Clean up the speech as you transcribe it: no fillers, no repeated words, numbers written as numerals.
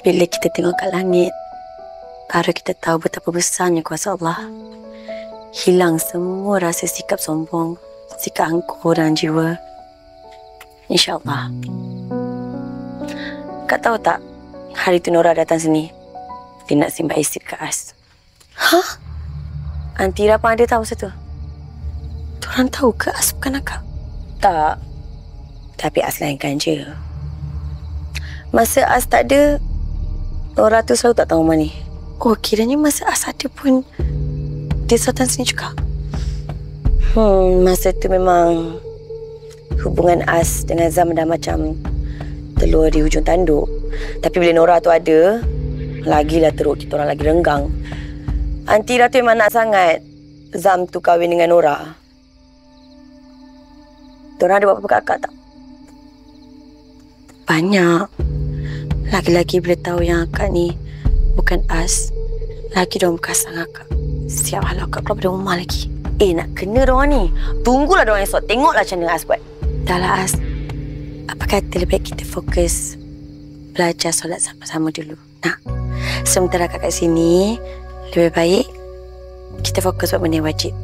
Bila kita tengok kat langit, baru kita tahu betapa besarnya kuasa Allah. Hilang semua rasa sikap sombong, sikap angkuh dalam jiwa. InsyaAllah. Kak tahu tak, hari tu Nora datang sini. Dia nak simpan asid kat As. Hah? Aunty Rapang ada tahu satu? Diorang tahu ke As bukan akak? Tak. Tapi As lainkan je. Masa As tak ada, Nora tu selalu tak tahu mana. Oh, kiranya masa As ada pun dia datang sini juga. Masa tu memang hubungan As dengan Zam dah macam telur di hujung tanduk. Tapi bila Nora tu ada, lagilah teruk kita orang lagi renggang. Aunty Ra tu memang nak sangat Zam tu kahwin dengan Nora. Diorang ada buat apa kat akak tak? Banyak. Lagi-lagi bila tahu yang akak ni bukan As, lagi diorang berkasang akak. Siap halau akak keluar dari rumah lagi. Nak kena diorang ni. Tunggulah diorang esok. Tengoklah macam mana As buat. Dah lah As. Apa kata lebih baik kita fokus belajar solat sama-sama dulu. Nah, sementara akak kat sini, lebih baik kita fokus buat benda yang wajib.